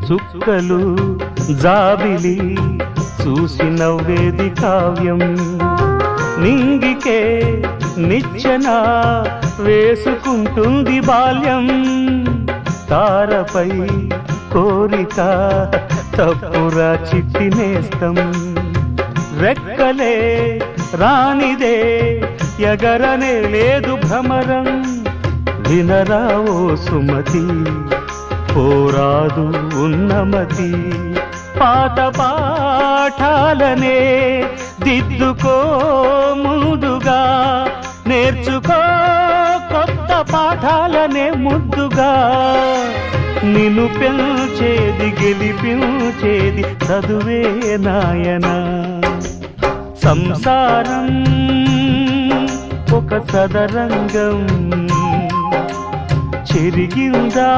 చుక్కలు జాబిలి చూసి నవ్వేది కావ్యం, నింగికే నిచ్చెన వేసుకుంటుంది బాల్యం. తారపై కోరిక తప్పురా చిట్టి నేస్తం, రెక్కలే రానిదే ఎగరనే లేదు భ్రమరం. వినరా ఓ సుమతి పోరాదు ఉన్నమతి, పాత పాఠాలనే దిద్దుకో ముందుగా, నేర్చుకో కొత్త పాఠాలనే ముద్దుగా. నిన్ను పెంచేది గెలిపించేది చదువే నాయనా. సంసారం ఒక చదరంగం, చెరిగిందా